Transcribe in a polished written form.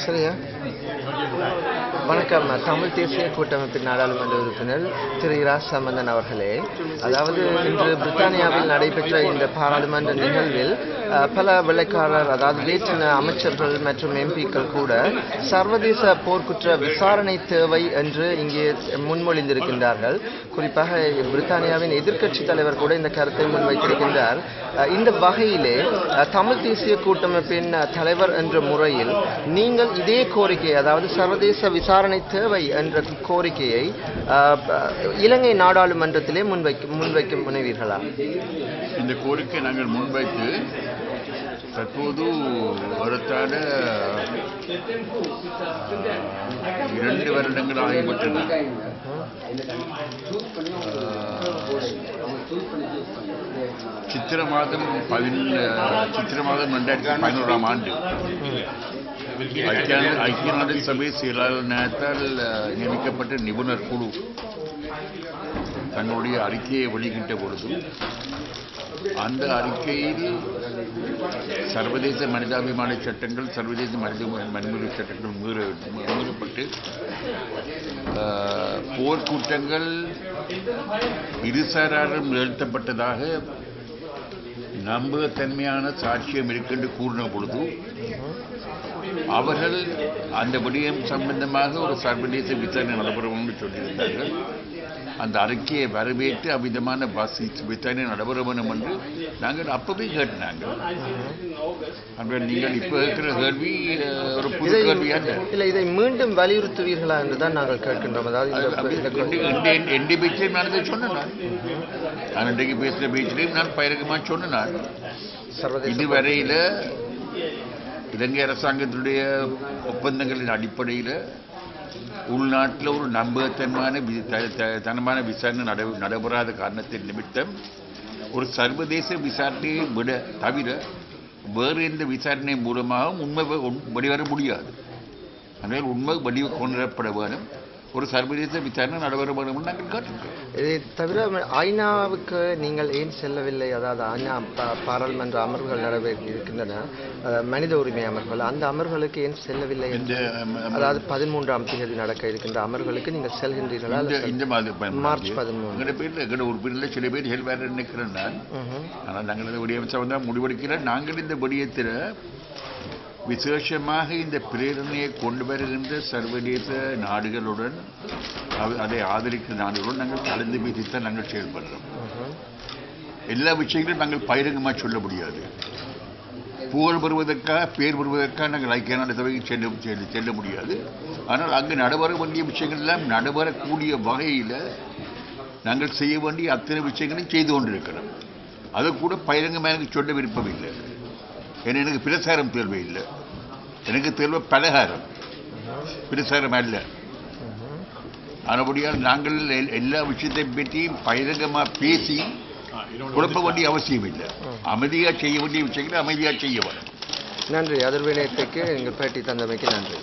சரியா? வணக்கம். தமிழ் தேசிய கூட்டமைப்பின் நாடாளுமன்ற உறுப்பினர் திரு இரா சம்பந்தன் அவர்களே, அதாவது இன்று பிரித்தானியாவில் நடைபெற்ற இந்த பாராளுமன்ற நிகழ்வில் பல வெள்ளைக்காரர், அதாவது வேற்றின அமைச்சர்கள் மற்றும் எம்பிக்கள் கூட சர்வதேச போர்க்குற்ற விசாரணை தேவை என்று இங்கே முன்மொழிந்திருக்கின்றார்கள். குறிப்பாக பிரித்தானியாவின் எதிர்க்கட்சி தலைவர் கூட இந்த கருத்தை முன்வைத்திருக்கின்றார். இந்த வகையிலே தமிழ் தேசிய கூட்டமைப்பின் தலைவர் என்ற முறையில் நீங்கள் இதே கோரிக்கை, அதாவது சர்வதேச விசாரணை தேவை என்ற கோரிக்கையை இலங்கை நாடாளுமன்றத்திலே முன்வைக்க முனைவீர்களா? இந்த கோரிக்கை நாங்கள் முன்வைத்து தற்போது வரத்தான 2 வருடங்கள் ஆகிவிட்டன. சித்திரை மாதம் 2011ஆம் ஆண்டு ஐக்கிய நாடு சபை செயலாளர் நேரத்தால் நியமிக்கப்பட்ட நிபுணர் குழு தங்களுடைய அறிக்கையை வெளியிட்ட பொழுது அந்த அறிக்கையில் சர்வதேச மனிதாபிமான சட்டங்கள், சர்வதேச மனித சட்டங்கள் மீறப்பட்டு போர்க்குற்றங்கள் இருசாராரும் நிகழ்த்தப்பட்டதாக நம்பகத்தன்மையான சாட்சியம் இருக்கின்ற கூறின பொழுது அவர்கள் அந்த விடயம் சம்பந்தமாக ஒரு சர்வதேச விசாரணை நடைபெறும் என்று சொல்லியிருந்தார்கள். அந்த அறிக்கையை வரவேற்று அவ்விதமான விசாரணை நடைபெற வேண்டும் என்று நாங்கள் அப்பவே கேட்டாங்க. நீங்கள் இப்ப இருக்கிற கேள்வி ஒரு புது கேள்வியா இல்லை, இதை மீண்டும் வலியுறுத்துவீர்களா என்றுதான் நாங்கள் கேட்கின்றோம். அதாவது எந்த பேச்சிலையும் நான் இதை சொன்னேன். நான் இன்றைக்கு பேசுகிற பேச்சிலையும் நான் பயிரகமா சொன்னேன். இதுவரையில இலங்கை அரசாங்கத்தினுடைய ஒப்பந்தங்களின் அடிப்படையில் உள்நாட்டில் ஒரு நம்பகத்தனமான விசாரணை நடைபெறாத காரணத்தின் நிமித்தம் ஒரு சர்வதேச விசாரணையை விட தவிர வேறு எந்த விசாரணை மூலமாகவும் உண்மை வெளிவர முடியாது. அதனால் உண்மை வெளியே கொண்டுவரப்பட வேண்டும். ஒரு சர்வதேச விசாரணை நடைபெற வேண்டும் என்று நாங்கள் கேட்டிருக்கோம். இதை தவிர ஐநாவுக்கு நீங்கள் ஏன் செல்லவில்லை? அதாவது ஐநா பாராளுமன்ற அமர்வுகள் நடைபெற்றிருக்கின்றன, மனித உரிமை அமர்வுகள், அந்த அமர்வுகளுக்கு ஏன் செல்லவில்லை? அதாவது 13ஆம் தேதி நடக்க இருக்கின்ற அமர்வுகளுக்கு நீங்கள் செல்கின்றீர்களா? இந்த மாதம் மார்ச் 13 பேர் ஒரு பேரில் சில பேர் செல்வார் நினைக்கிறேன் நான். ஆனால் நாங்கள் இந்த விடயத்தை முடிவெடுக்கிறேன். நாங்கள் இந்த விடயத்தில் விசேஷமாக இந்த பிரேரணையை கொண்டு வருகின்ற சர்வதேச நாடுகளுடன், அதை ஆதரிக்கிற நாடுகளுடன் நாங்கள் கலந்து பேசித்தான் நாங்கள் செயல்படுறோம். எல்லா விஷயங்களும் நாங்கள் பகிரங்கமாக சொல்ல முடியாது. புகழ் பெறுவதற்காக, பேர் பெறுவதற்காக நாங்கள் ஐக்கிய நாடு சபைக்கு செல்ல முடியாது. ஆனால் அங்கு நடைபெற வேண்டிய விஷயங்கள் எல்லாம் நடைபெறக்கூடிய வகையில் நாங்கள் செய்ய வேண்டிய அத்தனை விஷயங்களையும் செய்து கொண்டிருக்கிறோம். அதை கூட பகிரங்கமாக எனக்கு சொல்ல விருப்பம் இல்லை. ஏன்னா எனக்கு பிரசாரம் தேர்வு இல்லை, எனக்கு தேர்வு பலகாரம், பிரசாரம் அல்ல. ஆனபடியால் நாங்கள் எல்லா விஷயத்தை பற்றியும் பகிரங்கமாக பேசி குழப்ப வேண்டிய அவசியம் இல்லை. அமைதியாக செய்ய வேண்டிய விஷயங்களை அமைதியாக செய்ய வேண்டும். நன்றி. அதிர்வினயத்துக்கு எங்கள் பேட்டி தந்தமைக்கு நன்றி.